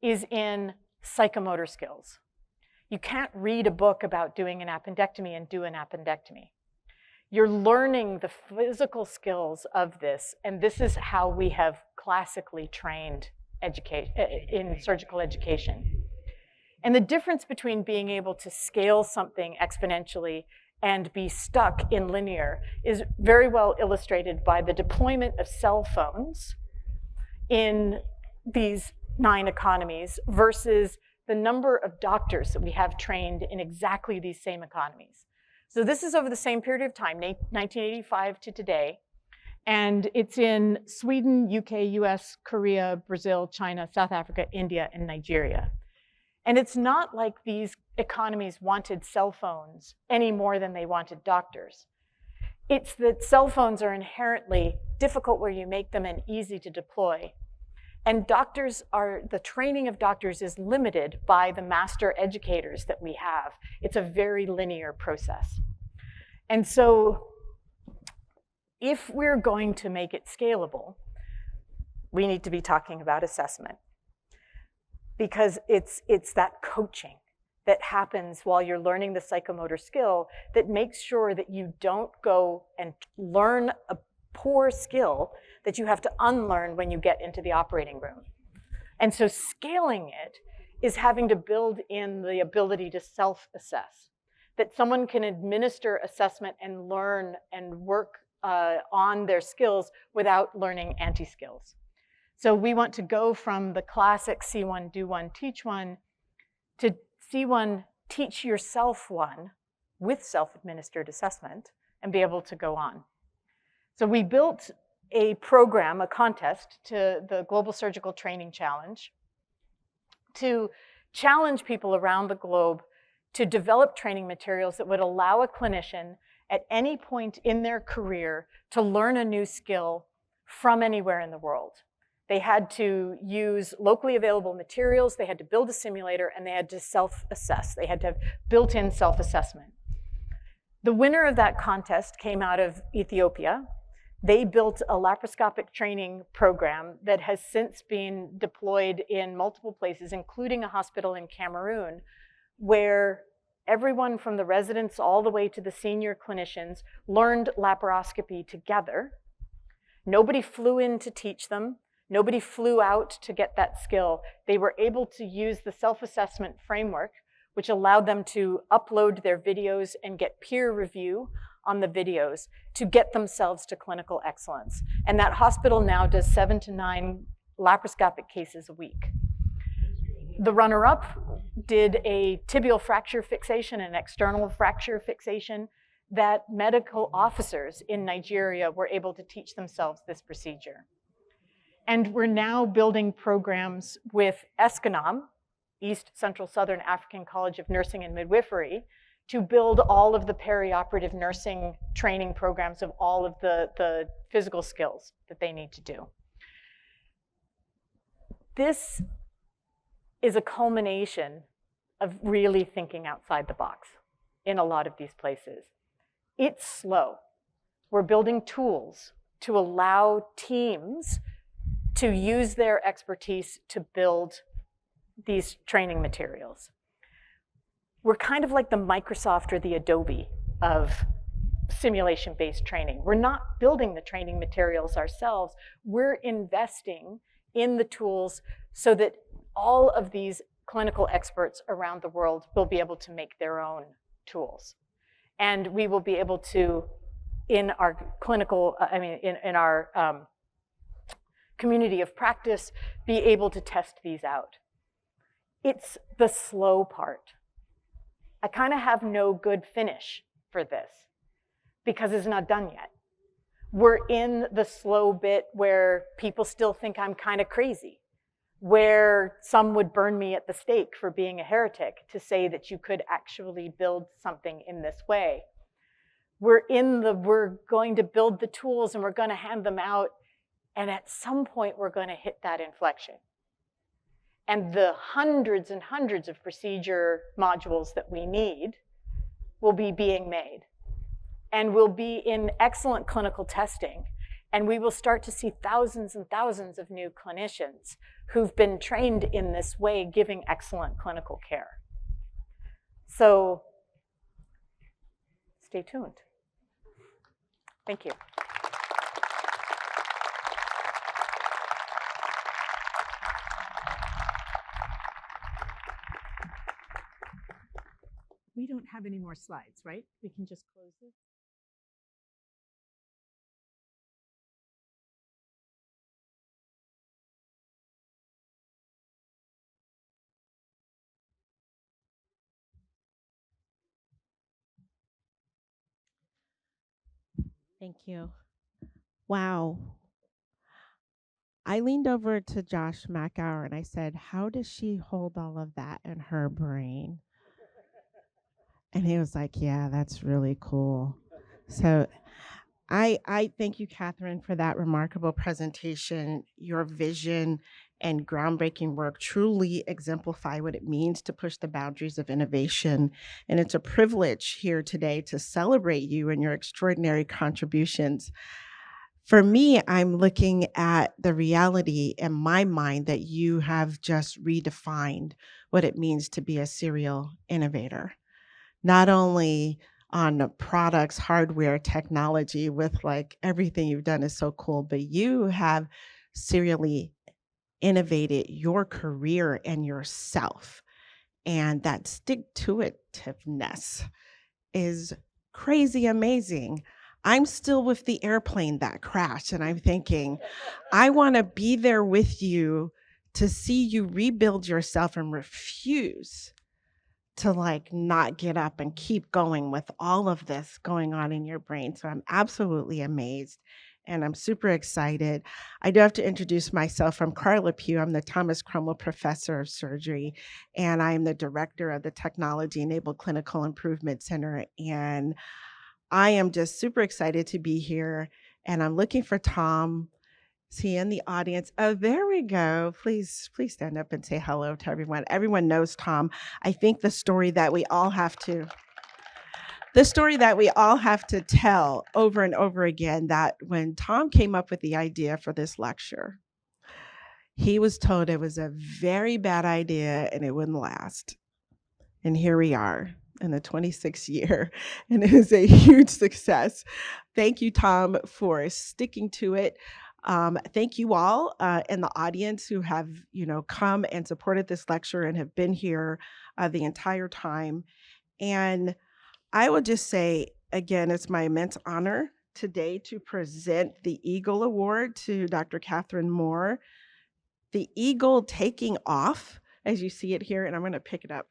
is in psychomotor skills. You can't read a book about doing an appendectomy and do an appendectomy. You're learning the physical skills of this, and this is how we have classically trained in surgical education. And the difference between being able to scale something exponentially and be stuck in linear is very well illustrated by the deployment of cell phones in these 9 economies versus the number of doctors that we have trained in exactly these same economies. So this is over the same period of time, 1985 to today, and it's in Sweden, UK, US, Korea, Brazil, China, South Africa, India, and Nigeria. And it's not like these economies wanted cell phones any more than they wanted doctors. It's that cell phones are inherently difficult where you make them and easy to deploy. And the training of doctors is limited by the master educators that we have. It's a very linear process. And so if we're going to make it scalable, we need to be talking about assessment. Because it's that coaching that happens while you're learning the psychomotor skill that makes sure that you don't go and learn a poor skill that you have to unlearn when you get into the operating room. And so scaling it is having to build in the ability to self-assess, that someone can administer assessment and learn and work on their skills without learning anti-skills. So we want to go from the classic see one, do one, teach one to see one, teach yourself one with self-administered assessment and be able to go on. So we built a program, a contest, to the Global Surgical Training Challenge to challenge people around the globe to develop training materials that would allow a clinician at any point in their career to learn a new skill from anywhere in the world. They had to use locally available materials, they had to build a simulator, and they had to self-assess. They had to have built-in self-assessment. The winner of that contest came out of Ethiopia. They built a laparoscopic training program that has since been deployed in multiple places, including a hospital in Cameroon, where everyone from the residents all the way to the senior clinicians learned laparoscopy together. Nobody flew in to teach them. Nobody flew out to get that skill. They were able to use the self-assessment framework, which allowed them to upload their videos and get peer review on the videos to get themselves to clinical excellence. And that hospital now does 7 to 9 laparoscopic cases a week. The runner-up did a tibial fracture fixation and external fracture fixation that medical officers in Nigeria were able to teach themselves this procedure. And we're now building programs with ESCANAM, East Central Southern African College of Nursing and Midwifery, to build all of the perioperative nursing training programs of all of the physical skills that they need to do. This is a culmination of really thinking outside the box in a lot of these places. It's slow. We're building tools to allow teams to use their expertise to build these training materials. We're kind of like the Microsoft or the Adobe of simulation-based training. We're not building the training materials ourselves. We're investing in the tools so that all of these clinical experts around the world will be able to make their own tools. And we will be able to, in our clinical, in our community of practice, be able to test these out. It's the slow part. I kind of have no good finish for this because it's not done yet. We're in the slow bit where people still think I'm kind of crazy, where some would burn me at the stake for being a heretic to say that you could actually build something in this way. We're going to build the tools and we're going to hand them out, and at some point we're going to hit that inflection. And the hundreds and hundreds of procedure modules that we need will be being made and will be in excellent clinical testing. And we will start to see thousands and thousands of new clinicians who've been trained in this way, giving excellent clinical care. So stay tuned. Thank you. We don't have any more slides, right? We can just close this. Thank you. Wow. I leaned over to Josh Macauer and I said, how does she hold all of that in her brain? And he was like, yeah, that's really cool. So I thank you, Catherine, for that remarkable presentation. Your vision and groundbreaking work truly exemplify what it means to push the boundaries of innovation. And it's a privilege here today to celebrate you and your extraordinary contributions. For me, I'm looking at the reality in my mind that you have just redefined what it means to be a serial innovator. Not only on products, hardware, technology, with like everything you've done is so cool, but you have serially innovated your career and yourself. And that stick-to-itiveness is crazy amazing. I'm still with the airplane that crashed, and I'm thinking, I want to be there with you to see you rebuild yourself and refuse to like not get up and keep going with all of this going on in your brain. So I'm absolutely amazed and I'm super excited. I do have to introduce myself. I'm Carla Pugh. I'm the Thomas Cromwell Professor of Surgery, and I'm the director of the Technology Enabled Clinical Improvement Center. And I am just super excited to be here, and I'm looking for Tom. Is he in the audience? Oh, there we go. Please stand up and say hello to everyone. Everyone knows Tom. I think the story that we all have to tell over and over again, that when Tom came up with the idea for this lecture, he was told it was a very bad idea and it wouldn't last. And here we are in the 26th year, and it is a huge success. Thank you, Tom, for sticking to it. Thank you all in the audience who have, come and supported this lecture and have been here the entire time. And I will just say, again, it's my immense honor today to present the Eagle Award to Dr. Catherine Mohr. The eagle taking off as you see it here, and I'm going to pick it up.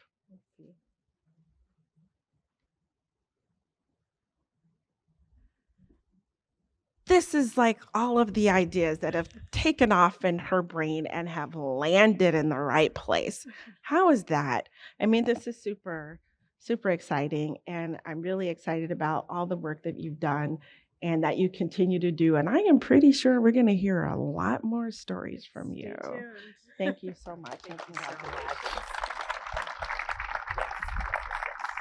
This is like all of the ideas that have taken off in her brain and have landed in the right place. How is that? I mean, this is super, super exciting. And I'm really excited about all the work that you've done and that you continue to do. And I am pretty sure we're going to hear a lot more stories from you. Thank you so much. Thank you so much.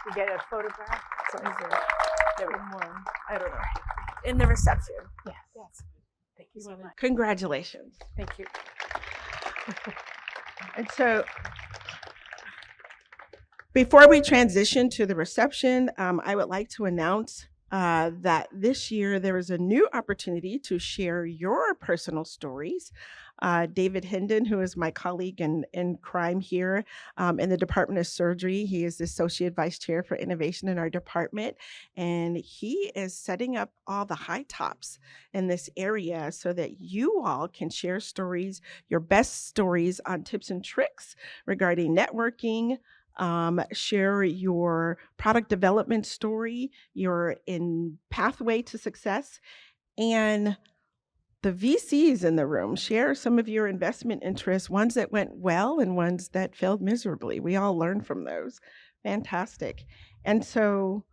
You get a photograph? There we go. I don't know. In the reception. Yes. Thank you so much. Congratulations. Thank you. And so before we transition to the reception, I would like to announce that this year there is a new opportunity to share your personal stories. David Hendon, who is my colleague in crime here in the Department of Surgery, he is the Associate Vice Chair for Innovation in our department, and he is setting up all the high tops in this area so that you all can share stories, your best stories on tips and tricks regarding networking, share your product development story, your pathway to success, and the VCs in the room, share some of your investment interests, ones that went well and ones that failed miserably. We all learn from those. Fantastic. And so,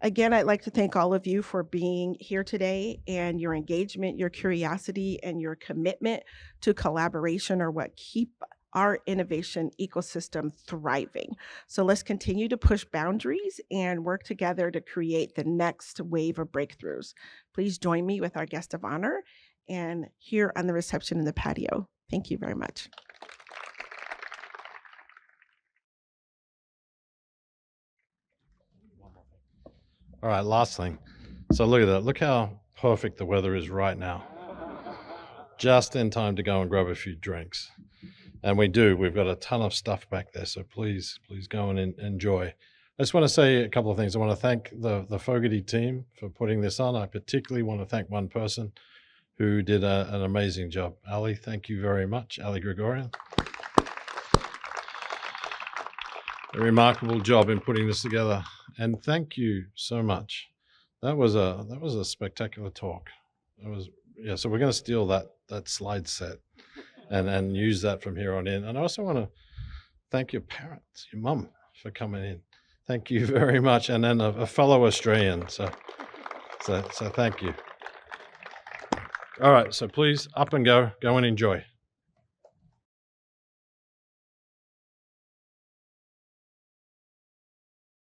again, I'd like to thank all of you for being here today, and your engagement, your curiosity, and your commitment to collaboration are what keep our innovation ecosystem thriving. So let's continue to push boundaries and work together to create the next wave of breakthroughs. Please join me with our guest of honor and here on the reception in the patio. Thank you very much. All right, last thing. So look at that. Look how perfect the weather is right now. Just in time to go and grab a few drinks. And we do. We've got a ton of stuff back there, so please go and enjoy. I just want to say a couple of things. I want to thank the Fogarty team for putting this on. I particularly want to thank one person who did an amazing job. Ali, thank you very much. Ali Gregorian. A remarkable job in putting this together. And thank you so much. That was a spectacular talk. So we're going to steal that slide set and use that from here on in. And I also want to thank your parents, your mum, for coming in. Thank you very much. And then a fellow Australian. So thank you. All right, so please up and go and enjoy.